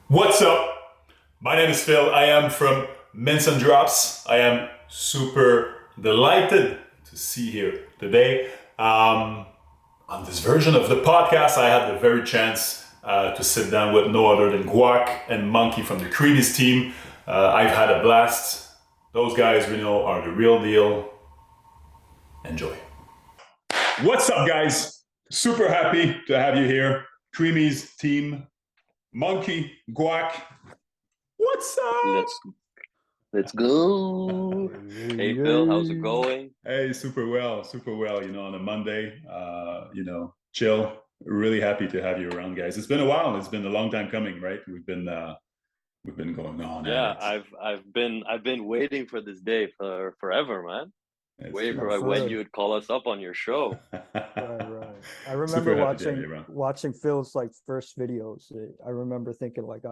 What's up? My name is Phil. I am from Mints and Drops. I am super delighted to see you here today. On this version of the podcast, I had the very chance to sit down with no other than Guac and Monkey from the Creamies team. I've had a blast. Those guys we know are the real deal. Enjoy. What's up, guys? Super happy to have you here. Creamies team, Monkey, Guac. What's up? Let's go. Hey Phil, how's it going? Hey, super well, super well. On a Monday, chill. Really happy to have you around, guys. It's been a while. It's been a long time coming, right? We've been going on at Yeah, it. I've been waiting for this day for forever, man. It's Waiting true. for when you would call us up on your show. Right. I Super remember happy to have you watching around. watching Phil's like first videos. I remember thinking like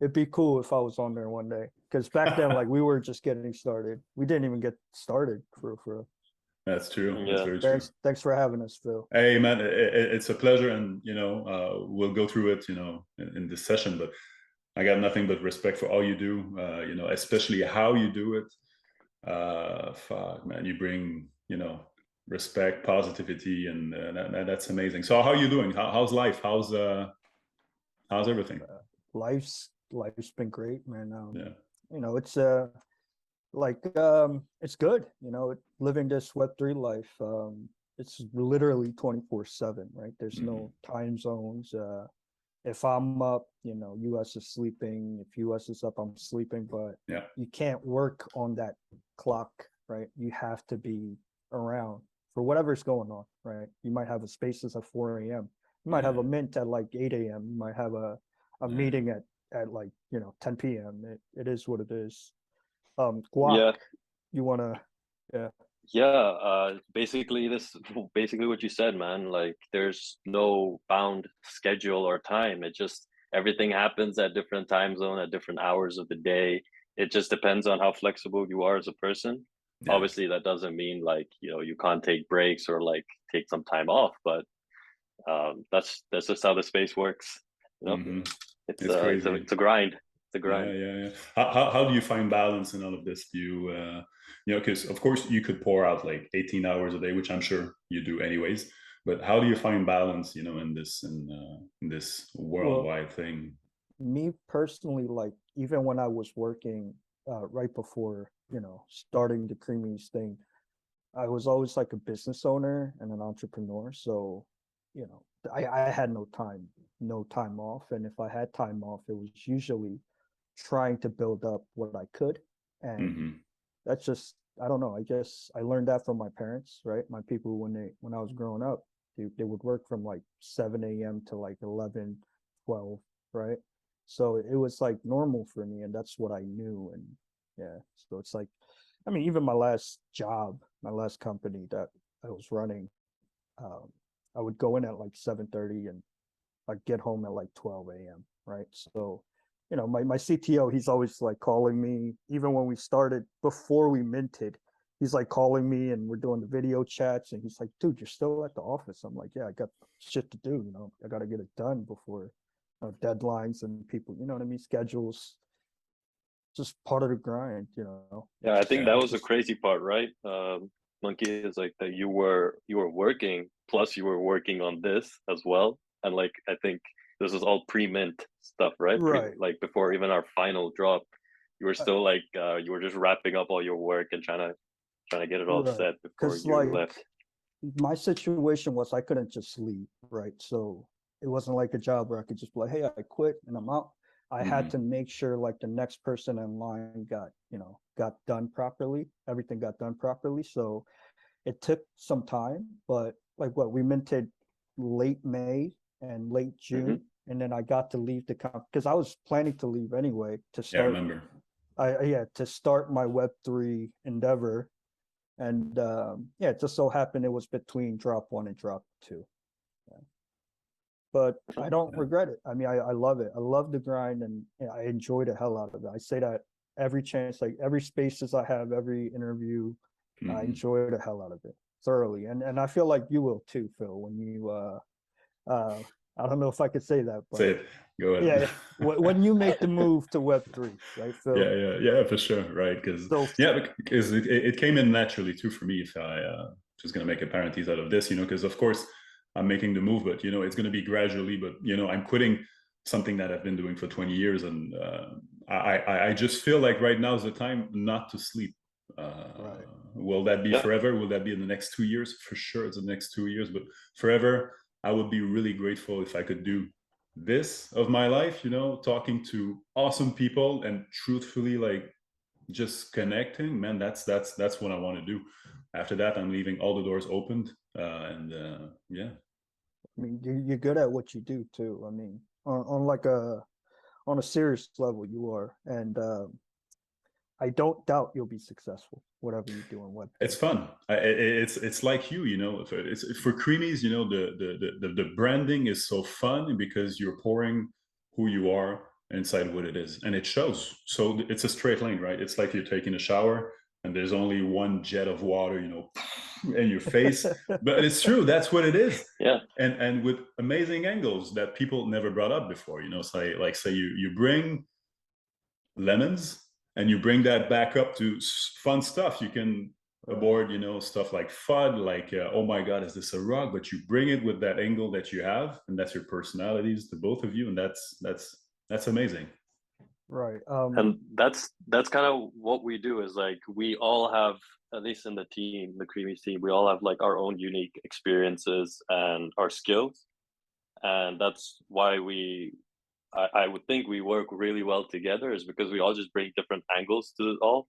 it'd be cool if I was on there one day. Because back then, like we were just getting started. We didn't even get started for. That's true. That's Yeah. very true. Thanks for having us, Phil. Hey, man, it's a pleasure, and we'll go through it, in this session. But I got nothing but respect for all you do. Especially how you do it. Fuck, man, you bring respect, positivity, and that's amazing. So, how are you doing? How's life? How's everything? Life's been great, man. Yeah. It's it's good. Living this Web3 life. It's literally 24/7, right? There's no time zones. If I'm up, US is sleeping. If US is up, I'm sleeping. But Yeah. you can't work on that clock, right? You have to be around for whatever's going on, right? You might have a spaces at 4 a.m. You might have a mint at like 8 a.m. You might have a meeting at like 10 p.m. It is what it is. Guac, Yeah. you wanna yeah. Yeah. Basically what you said, man. Like there's no bound schedule or time. It just everything happens at different time zone at different hours of the day. It just depends on how flexible you are as a person. Yeah. Obviously, that doesn't mean like, you can't take breaks or like take some time off, but that's just how the space works. It's crazy. It's a grind. It's a grind. Yeah. How do you find balance in all of this? Do because of course you could pour out like 18 hours a day, which I'm sure you do anyways. But how do you find balance, in this Well, worldwide thing? me personally, like even when I was working right before, starting the Creamies thing, I was always like a business owner and an entrepreneur. So, I had no time off. And if I had time off, it was usually trying to build up what I could. And Hmm. that's just, I don't know. I guess I learned that from my parents, right? My people, when I was growing up, they would work from like 7 a.m. to like 11, 12, right? So it was like normal for me. And that's what I knew. And yeah, so it's like, I mean, even my last job, my last company that I was running, um, I would go in at like 7:30 and I'd get home at like 12 a.m. Right. So, my CTO, he's always like calling me, even when we started before we minted, he's like calling me and we're doing the video chats and he's like, dude, you're still at the office. I'm like, yeah, I got shit to do. I got to get it done before deadlines and people, you know what I mean? Schedules, just part of the grind. Yeah, I It's think Yeah. that was the just crazy part, right? Monkey is like that you were working plus you were working on this as well, and like I think this is all pre-mint stuff, right? right. Like before even our final drop, you were Uh, still like you were just wrapping up all your work and trying to get it all Right. set before Because you like left. my situation was I couldn't just leave, right? So it wasn't like a job where I could just be like, hey, I quit and I'm out. I had Hmm. to make sure like the next person in line got done properly. Everything got done properly. So it took some time, but like what we minted late May and late Hmm. June. And then I got to leave the comp because I was planning to leave anyway to Yeah, I start remember. to start my Web3 endeavor. And yeah, it just so happened it was between drop one and drop two. Yeah. But I don't Yeah. regret it. I mean, I love it. I love the grind and I enjoy the hell out of it. I say that every chance, like every spaces I have, every interview, I Hmm. enjoy the hell out of it thoroughly. And I feel like you will too, Phil, when you I don't know if I could say that, but Say it. Go ahead. yeah, when you make the move to Web3, right, Phil? Yeah, for sure, right? Because So because it came in naturally too for me. If I just gonna make a parenthesis out of this, because of course I'm making the move, but it's gonna be gradually. But I'm quitting something that I've been doing for 20 years, and I just feel like right now is the time not to sleep. right. Will that be Yeah. forever? Will that be in the next 2 years? For sure, it's the next 2 years, but forever. I would be really grateful if I could do this of my life, talking to awesome people and truthfully, like, just connecting. Man, that's what I want to do. After that, I'm leaving all the doors opened, and yeah. I mean, you're good at what you do too. I mean, on like on a serious level, you are, and I don't doubt you'll be successful, whatever you do in It's Web3. fun. It's like it's for Creamies. The branding is so fun because you're pouring who you are inside what it is, and it shows. So it's a straight line, right? It's like you're taking a shower and there's only one jet of water, in your face. But it's true. That's what it is. Yeah. And with amazing angles that people never brought up before. Say you bring lemons and you bring that back up to fun stuff. You can aboard stuff like FUD, like oh my god, is this a rock? But you bring it with that angle that you have, and that's your personalities, the both of you, and that's amazing. Right. And that's kind of what we do, is like we all have, at least in the team, the Creamies team, we all have like our own unique experiences and our skills, and that's why I would think we work really well together, is because we all just bring different angles to it all.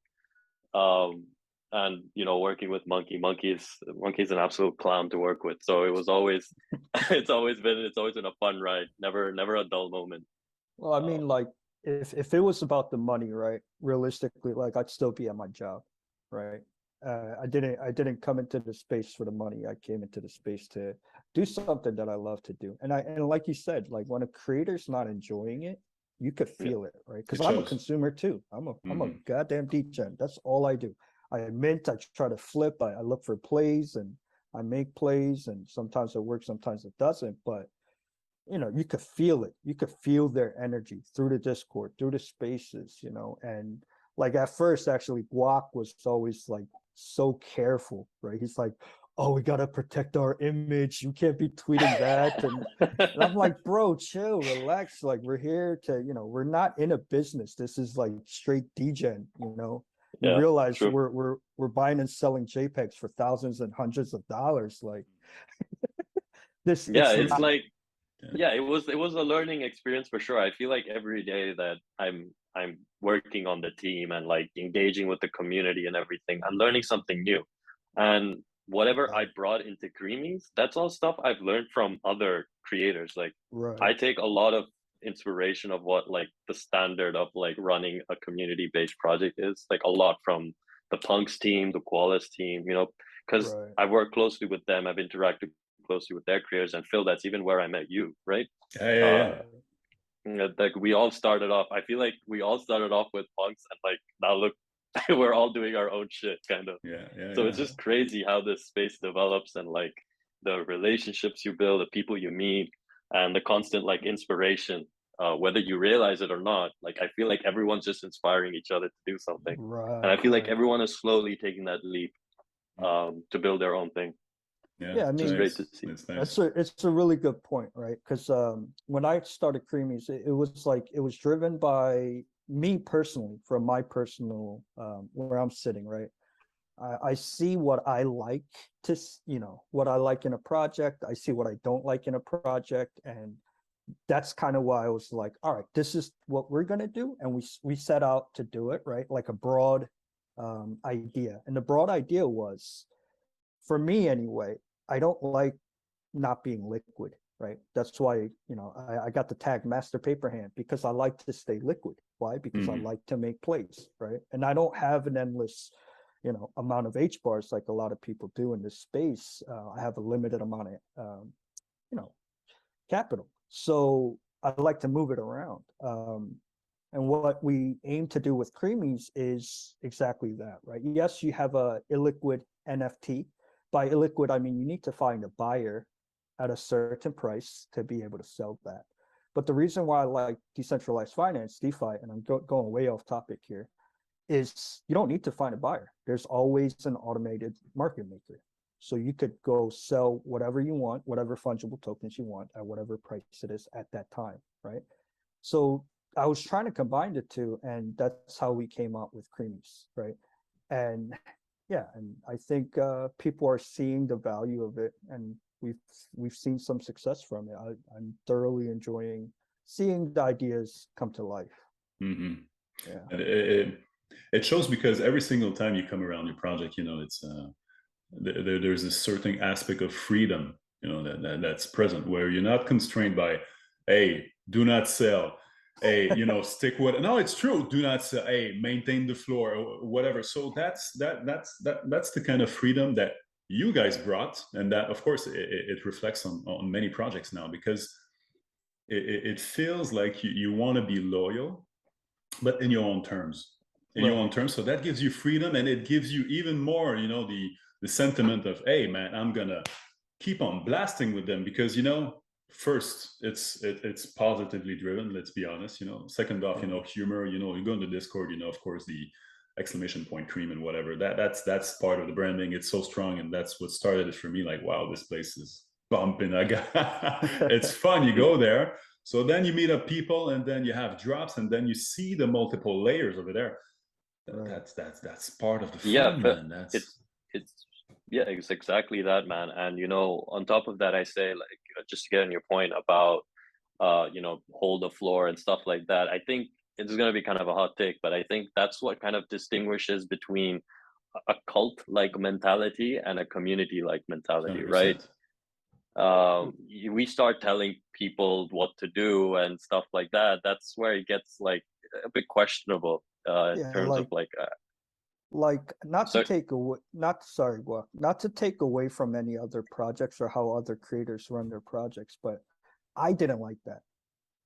And working with Monkey's an absolute clown to work with, so it was always it's always been a fun ride, never a dull moment. Well, I mean, like, if it was about the money, right? Realistically, like, I'd still be at my job, right? I didn't come into the space for the money. I came into the space to do something that I love to do. And like you said, like, when a creator's not enjoying it, you could feel it, right? Because I'm a consumer too. I'm a goddamn degen. That's all I do. I mint, I try to flip, I look for plays and I make plays, and sometimes it works, sometimes it doesn't. But you could feel it. You could feel their energy through the Discord, through the spaces, and like at first, actually, Guac was always like so careful, right? He's like, oh, we got to protect our image. You can't be tweeting that. And I'm like, bro, chill, relax. Like, we're here to, we're not in a business. This is like straight degen, You Yeah, realize true. we're buying and selling JPEGs for thousands and hundreds of dollars. Like, this, It's like, yeah, it was a learning experience for sure. I feel like every day that I'm working on the team and like engaging with the community and everything, I'm learning something new. And whatever I brought into Creamies, that's all stuff I've learned from other creators. Like, right. I take a lot of inspiration of what like the standard of like running a community-based project is, like a lot from the Punks team, the Qualis team, because Right. I work closely with them, I've interacted closely with their creators, and Phil, that's even where I met you, right? Yeah. Like we all started off, I feel like we all started off with Punks, and like now look, we're all doing our own shit, kind of. So it's just crazy how this space develops, and like the relationships you build, the people you meet, and the constant like inspiration, whether you realize it or not. Like, I feel like everyone's just inspiring each other to do something, and I feel like everyone is slowly taking that leap to build their own thing. Yeah, I mean, it's great to see. It's nice. It's a really good point, right? Because when I started Creamies, it was like, it was driven by me personally, from my personal where I'm sitting, right? I see what I like to, what I like in a project. I see what I don't like in a project, and that's kind of why I was like, all right, this is what we're gonna do, and we set out to do it, right? Like a broad idea, and the broad idea was, for me anyway, I don't like not being liquid, right? That's why, I got the tag Master Paper Hand, because I like to stay liquid. Why? Because I like to make plays, right? And I don't have an endless, amount of H bars like a lot of people do in this space. I have a limited amount of, capital. So I like to move it around. And what we aim to do with Creamies is exactly that, right? Yes, you have a illiquid NFT. By illiquid, I mean you need to find a buyer at a certain price to be able to sell that. But the reason why I like decentralized finance, DeFi, and I'm going way off topic here, is you don't need to find a buyer. There's always an automated market maker. So you could go sell whatever you want, whatever fungible tokens you want at whatever price it is at that time, right? So I was trying to combine the two, and that's how we came out with Creamies, right? And yeah, and I think people are seeing the value of it, and we've seen some success from it. I'm thoroughly enjoying seeing the ideas come to life. Mm-hmm. Yeah, and it shows, because every single time you come around your project, you know, it's there's a certain aspect of freedom, you know, that's present, where you're not constrained by, hey, do not sell, hey, you know, stick with, no, it's true, do not sell, hey, maintain the floor, or whatever. So that's the kind of freedom that you guys brought, and that, of course, it reflects on many projects now, because it feels like you want to be loyal, but in your own terms, your own terms. So that gives you freedom, and it gives you even more, you know, the sentiment of, hey man, I'm gonna keep on blasting with them, because, you know, first, it's positively driven, let's be honest, you know. Second off, you know, humor, you know, you go into Discord, you know, of course, the exclamation point cream and whatever, that's part of the branding. It's so strong, and that's what started it for me. Like, wow, this place is bumping. I got it's fun. You go there, so then you meet up people, and then you have drops, and then you see the multiple layers over there. That's part of the fun, man. It's exactly that, man. And you know, on top of that, I say, like, just to get on your point about you know, hold the floor and stuff like that, I think it's going to be kind of a hot take, but I think that's what kind of distinguishes between a cult like mentality and a community like mentality, 100%. right? We start telling people what to do and stuff like that, that's where it gets like a bit questionable in terms of like not to take away, not sorry, Guac, not to take away from any other projects or how other creators run their projects, but I didn't like that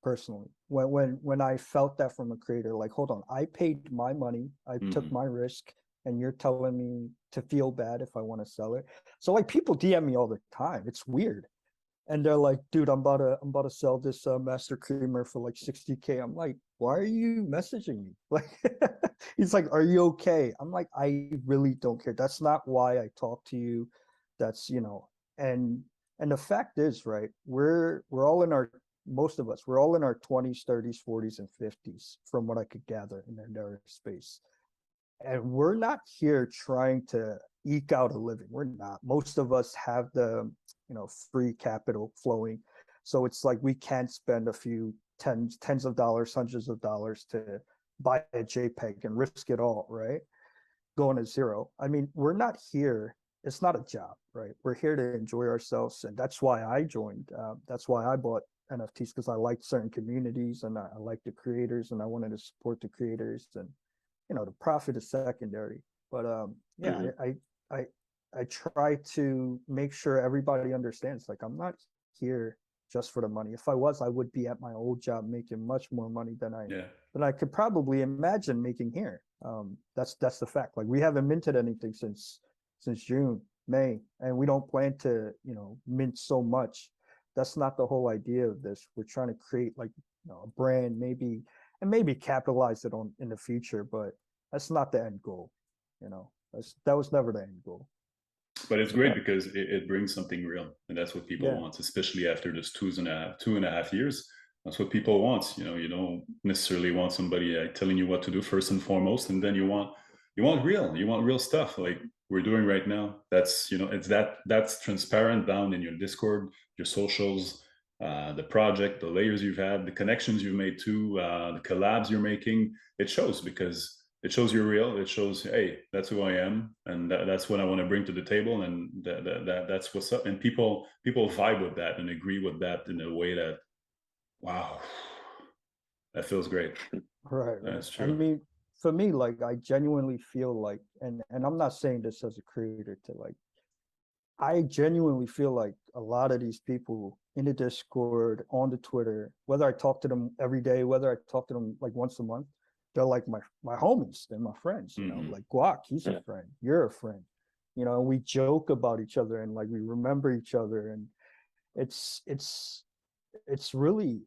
personally. When I felt that from a creator, like, hold on, I paid my money, I took my risk, and you're telling me to feel bad if I want to sell it. So like, people DM me all the time. It's weird. And they're like, dude, I'm about to sell this master creamer for like 60K. I'm like, why are you messaging me? Like, he's like, are you okay? I'm like, I really don't care. That's not why I talk to you. That's, you know, and the fact is, right, we're all in our, most of us, we're all in our 20s, 30s, 40s, and 50s, from what I could gather in the narrative space. And we're not here trying to eke out a living. We're not. Most of us have the, you know, free capital flowing. So it's like, we can't spend a few tens of dollars, hundreds of dollars to buy a JPEG and risk it all, right? Going to zero. I mean, we're not here. It's not a job, right? We're here to enjoy ourselves. And that's why I joined. That's why I bought NFTs, because I liked certain communities, and I liked the creators, and I wanted to support the creators, and, you know, the profit is secondary. But yeah, I try to make sure everybody understands, like, I'm not here just for the money. If I was, I would be at my old job making much more money than I could probably imagine making here. That's the fact. Like, we haven't minted anything since June, May, and we don't plan to, you know, mint so much. That's not the whole idea of this. We're trying to create, like, you know, a brand, maybe capitalize it on in the future, but that's not the end goal. You know, that was never the end goal. But it's great because it brings something real, and that's what people want, especially after this 2.5 years. That's what people want. You know, you don't necessarily want somebody telling you what to do first and foremost, and then you want real stuff like we're doing right now. That's, you know, it's that's transparent down in your Discord, your socials, the project, the layers you've had, the connections you've made too, the collabs you're making. It shows, because it shows you're real. It shows, hey, that's who I am, and that's what I want to bring to the table, and that's what's up. And people vibe with that and agree with that in a way that, wow, that feels great. Right. That's true. I mean, for me, like, I genuinely feel like, and I'm not saying this as a creator to, like, I genuinely feel like a lot of these people in the Discord, on the Twitter, whether I talk to them every day, whether I talk to them like once a month, they're like my homies. They're my friends, you know, like Guac, he's a friend. You're a friend, you know, we joke about each other, and like, we remember each other. And it's really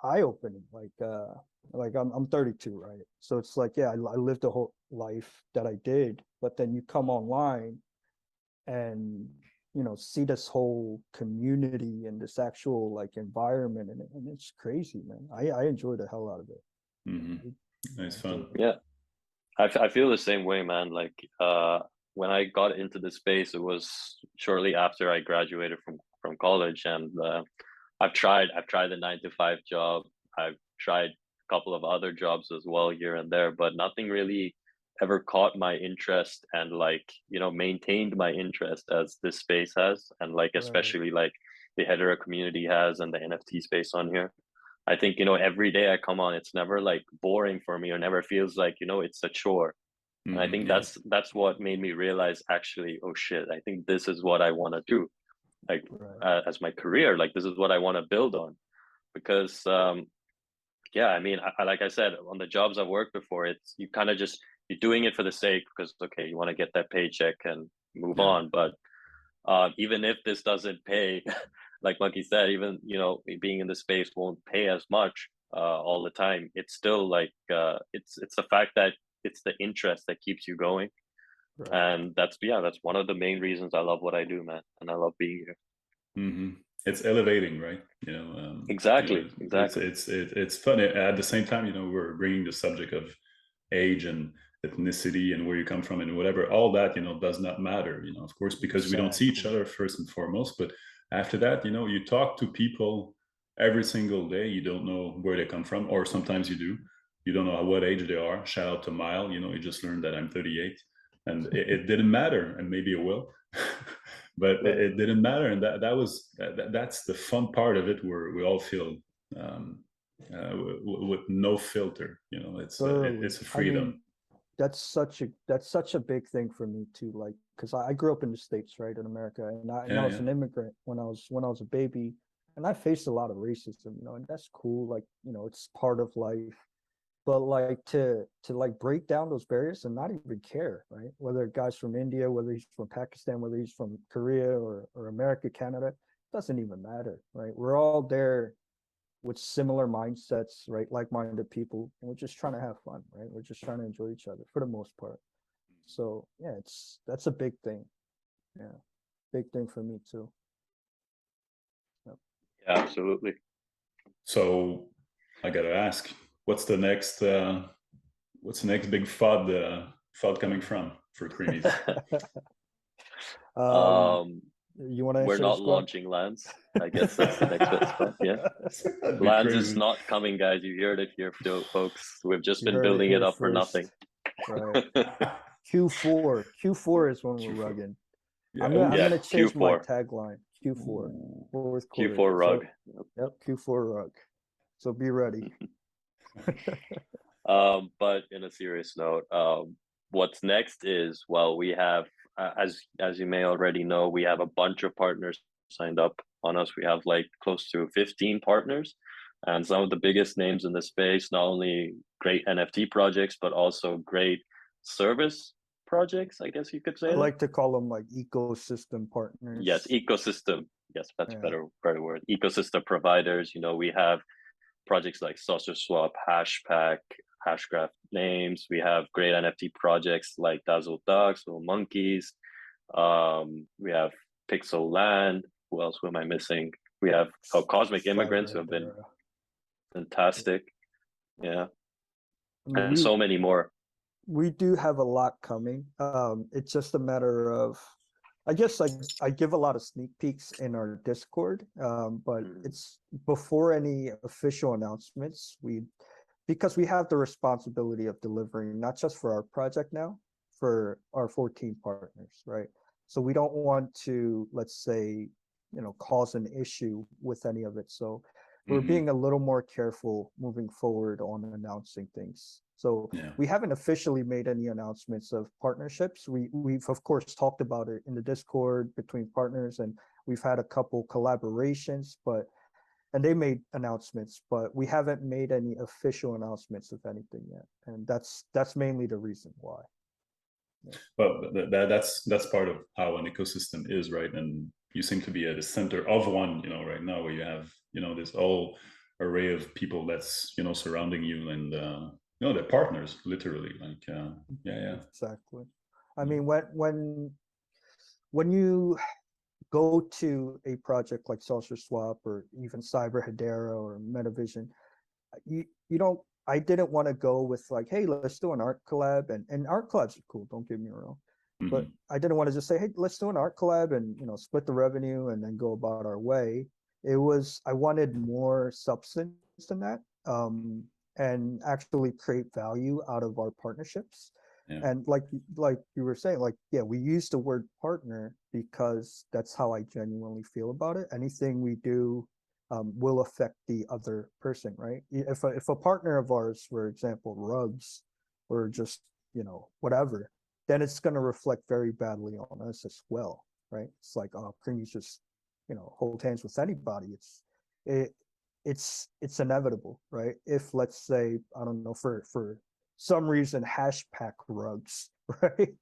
eye-opening. Like I'm 32, right? So it's like, yeah, I lived a whole life that I did, but then you come online and see this whole community and this actual like environment, and it's crazy, man. I enjoy the hell out of it. Nice fun. Yeah, I feel the same way, man. Like when I got into the space, it was shortly after I graduated from college, and I've tried the 9 to 5 job. I've tried a couple of other jobs as well here and there, but nothing really ever caught my interest and like maintained my interest as this space has, and like Right. especially like the hetero community has and the NFT space on here. I think every day I come on, it's never like boring for me or never feels like it's a chore. And I think Yeah. that's what made me realize actually, oh shit, I think this is what I want to do, like Right. as my career. Like this is what I want to build on, because yeah, I mean, like I said, on the jobs I've worked before, it's you kind of just you're doing it for the sake because okay, you want to get that paycheck and move Yeah. on. But even if this doesn't pay, like Monkey said, even being in the space won't pay as much all the time. It's still like it's the fact that it's the interest that keeps you going, Right. and that's one of the main reasons I love what I do, man, and I love being here. It's elevating, right? Exactly, It's exactly. it's fun. At the same time, we're bringing the subject of age and ethnicity and where you come from and whatever. All that does not matter. Of course, because we don't see each Exactly. other first and foremost. But after that, you talk to people every single day. You don't know where they come from, or sometimes you do. You don't know at what age they are. Shout out to Mile. You just learned that I'm 38, and it didn't matter, and maybe it will. But Right. it didn't matter, and that's the fun part of it, where we all feel with no filter. Thoroughly. It's a I mean, freedom. that's such a big thing for me too. Like, because I grew up in the States, right, in America, and I Yeah, was yeah, an immigrant when I was a baby, and I faced a lot of racism, and that's cool. Like, it's part of life. But like to like break down those barriers and not even care, right? Whether a guy's from India, whether he's from Pakistan, whether he's from Korea or America, Canada, doesn't even matter, right? We're all there with similar mindsets, right? Like-minded people, and we're just trying to have fun, right? We're just trying to enjoy each other for the most part. So yeah, that's a big thing. Yeah, big thing for me too. Yep. Yeah, absolutely. so I gotta ask, what's the next big FUD coming from for Creamies? um, um you want to we're answer not this one? launching lands. I guess that's the next best spot. Yeah. That'd be Lands is crazy. not coming, guys. You heard it here, folks. We've just You been heard it building it here up for nothing. first, right? Q4 is when we're Q4. rugging. Yeah. I'm gonna Oh, I'm Yeah, gonna change my Q4. tagline. Q4, ooh. fourth quarter. Q4 rug. So, yep, Q4 rug. So be ready. But in a serious note, what's next is, well, we have, as you may already know, we have a bunch of partners signed up on us. We have like close to 15 partners, and some of the biggest names in the space. Not only great NFT projects, but also great service projects, I guess you could I say that. like to call them like ecosystem Yes, partners. ecosystem. Yes, that's a Yeah. better word. Ecosystem providers. We have projects like Sausage Swap, Hashpack, Hashgraph Names. We have great NFT projects like Dazzle Dogs, Little Monkeys. We have Pixel Land. Who else? Who am I missing? We have Cosmic Fire Immigrants, who right have been there. Yeah. fantastic. Yeah, I mean, and we so many more. we do have a lot coming. It's just a matter of, I guess, I give a lot of sneak peeks in our Discord, but Mm. it's before any official announcements. Because we have the responsibility of delivering not just for our project now, for our 14 partners, right? So we don't want to, let's say, cause an issue with any of it. So we're being a little more careful moving forward on announcing things. So Yeah. we haven't officially made any announcements of partnerships. We've of course talked about it in the Discord between partners, and we've had a couple collaborations, and they made announcements, but we haven't made any official announcements of anything yet. And that's mainly the reason why. But that's part of how an ecosystem is, right? And you seem to be at the center of one, right now, where you have, this whole array of people that's, surrounding you, and they're partners, literally. Like, yeah. Exactly. I mean, when you go to a project like Social Swap or even Cyber Hedera or Metavision, you don't. I didn't want to go with like, hey, let's do an art collab, and art collabs are cool. Don't get me wrong, but I didn't want to just say, hey, let's do an art collab and split the revenue and then go about our way. I wanted more substance than that, and actually create value out of our partnerships. Yeah. And like you were saying, like, yeah, we use the word partner because that's how I genuinely feel about it. Anything we do will affect the other person, right? If a partner of ours, for example, rugs or just whatever, then it's going to reflect very badly on us as well, right? It's like, oh, Creamies just hold hands with anybody. It's inevitable, right? If, let's say, I don't know, for some reason, hash pack rugs, right?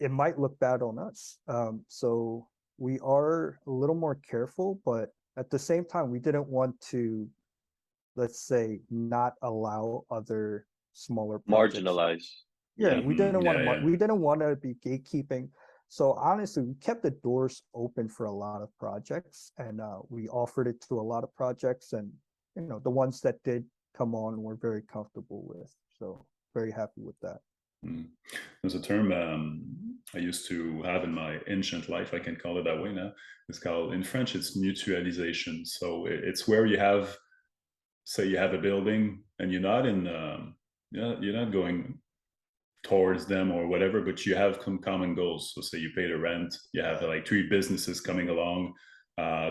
It might look bad on us. So we are a little more careful, but at the same time, we didn't want to, let's say, not allow other smaller projects. Marginalize. Yeah, we didn't want to. Yeah. We didn't want to be gatekeeping. So honestly, we kept the doors open for a lot of projects, and we offered it to a lot of projects, and the ones that did come on, we're very comfortable with. So very happy with that. There's a term I used to have in my ancient life, I can call it that way now. It's called, in French, it's mutualisation. So it's where you have, say you have a building and you're not you're not going towards them or whatever, but you have some common goals. So say you pay the rent, you have like 3 businesses coming along.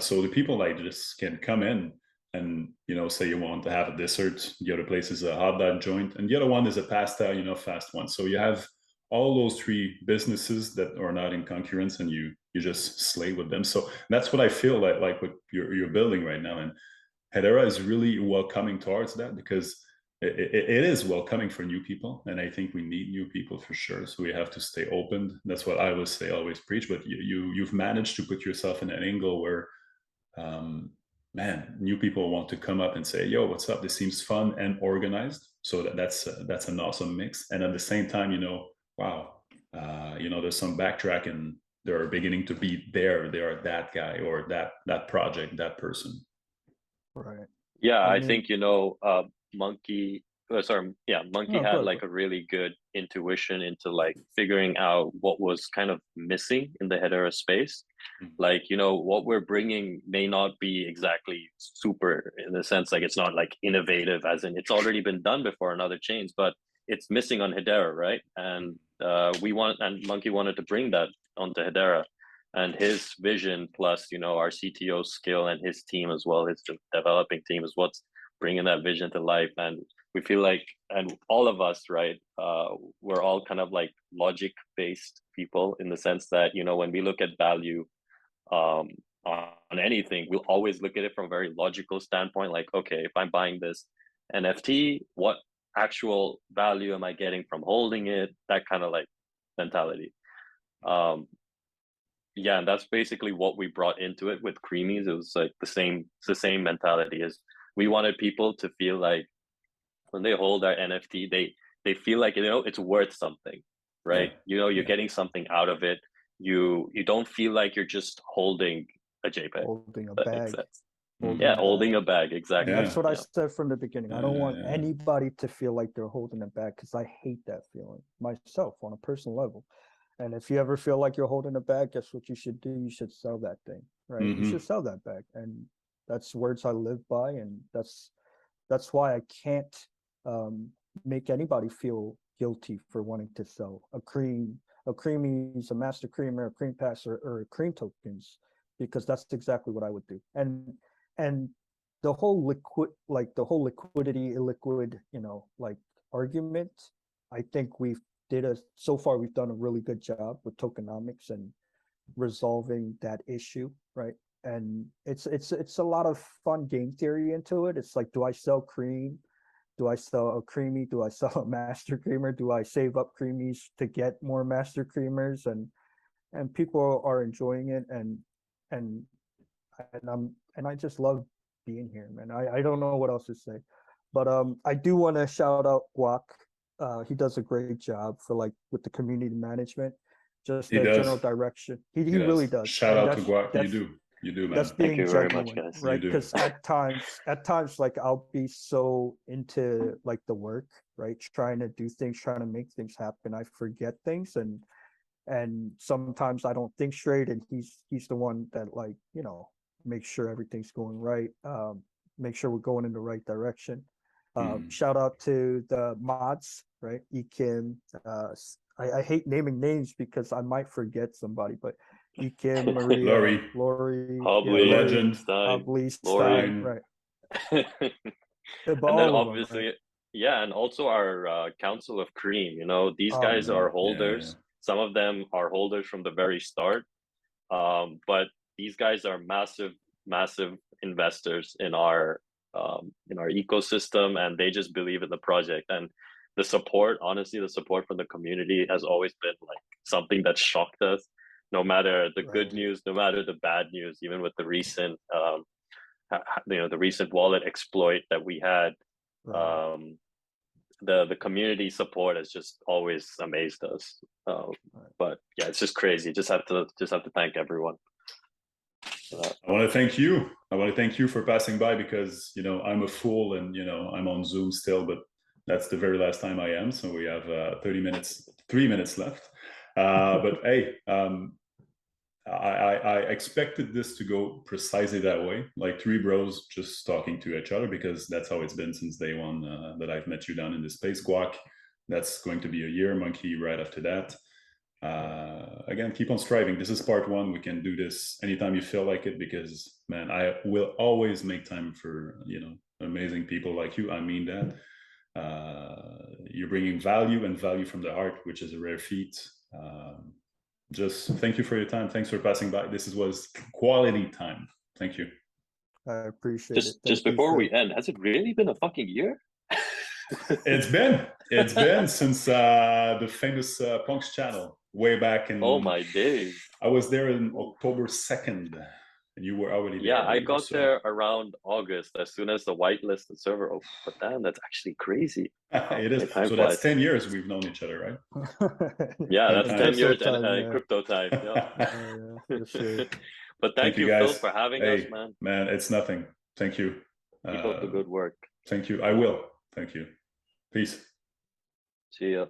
So the people like just can come in and, say you want to have a dessert, the other place is a hot dog joint, and the other one is a pasta, fast one. So you have all those 3 businesses that are not in concurrence, and you just slay with them. So that's what I feel like what you're building right now. And Hedera is really welcoming towards that, because it is welcoming for new people, and I think we need new people for sure. So we have to stay open. That's what I always preach. But you've managed to put yourself in an angle where, man, new people want to come up and say, "Yo, what's up? This seems fun and organized." So that's an awesome mix. And at the same time, wow, there's some backtrack, and they're beginning to be there. They are that guy or that project, that person. Right. Yeah, I think Monkey Monkey had like a really good intuition into like figuring out what was kind of missing in the Hedera space. Like, what we're bringing may not be exactly super, in the sense, like it's not like innovative as in it's already been done before in other chains, but it's missing on Hedera, right? And Monkey wanted to bring that onto Hedera. And his vision plus, our CTO skill and his team as well, his developing team, is what's bringing that vision to life. And we feel like, and all of us, right, we're all kind of like logic-based people, in the sense that, when we look at value on anything, we'll always look at it from a very logical standpoint. Like, okay, if I'm buying this NFT, what actual value am I getting from holding it? That kind of like mentality. Yeah, and that's basically what we brought into it with Creamies. It was like it's the same mentality. Is we wanted people to feel like when they hold our NFT, they feel like it's worth something, right? You're getting something out of it. You don't feel like you're just holding a JPEG. Holding a bag. Holding a bag, exactly. And that's what I said from the beginning. I don't want anybody to feel like they're holding a bag, because I hate that feeling myself on a personal level. And if you ever feel like you're holding a bag, guess what you should do? You should sell that thing, right? You should sell that bag. And that's words I live by. And that's why I can't make anybody feel guilty for wanting to sell a Creamies, a master creamer, a cream pass, or cream tokens, because that's exactly what I would do. And the whole liquidity, illiquid, like argument, I think so far we've done a really good job with tokenomics and resolving that issue, right? And it's a lot of fun game theory into it. It's like, do I sell cream Do I sell a creamy? Do I sell a master creamer? Do I save up creamies to get more master creamers? And people are enjoying it, and and I just love being here, man. I don't know what else to say, but I do want to shout out Guac. He does a great job for like with the community management, just He the does. general direction. He He really does. does. Shout And out to Guac. You do, that's man. Thank being you very much, genuine, guys. right? You do. Because at times, like I'll be so into like the work, right? Trying to do things, trying to make things happen. I forget things, and sometimes I don't think straight. And he's the one that like make sure everything's going right. Make sure we're going in the right direction. Shout out to the mods, right? Ekim. I hate naming names because I might forget somebody, but Ekim, Maria, Lori, Hubley, Legend, Stein, Hubley, Lori. Stein, right? And But then all of them, obviously, right? yeah, and also our Council of Cream. These Oh guys are man, holders. Some of them are holders from the very start. But these guys are massive, massive investors in our ecosystem, and they just believe in the project. And the support, honestly, the support from the community has always been like something that shocked us. No matter the good right, news, no matter the bad news, even with the recent, the recent wallet exploit that we had, right. the community support has just always amazed us. But yeah, it's just crazy. Just have to thank everyone. I want to thank you. I want to thank you for passing by because I'm a fool and I'm on Zoom still, but that's the very last time I am. So we have 3 minutes left. But hey, I expected this to go precisely that way, like three bros just talking to each other, because that's how it's been since day one that I've met you down in this space. Guac, that's going to be a year. Monkey right after that. Again, keep on striving. This is part one. We can do this anytime you feel like it, because man, I will always make time for amazing people like you. I mean that. You're bringing value, and value from the heart, which is a rare feat. Just thank you for your time. Thanks for passing by. This was quality time. Thank you. I appreciate it. Just before we end, has it really been a fucking year? It's been since the famous Punks channel way back in. Oh my days! I was there in October 2nd, and you were already there. Yeah, I got there around August, as soon as the whitelisted server opened. But damn, that's actually crazy. It is. So that's 10 years we've known each other, right? Yeah, that's 10 years time, in crypto time. Yeah. Yeah, for sure. But thank you, guys. Phil, for having us, man. Man, it's nothing. Thank you. Keep up the good work. Thank you. I will. Thank you. Peace. See ya.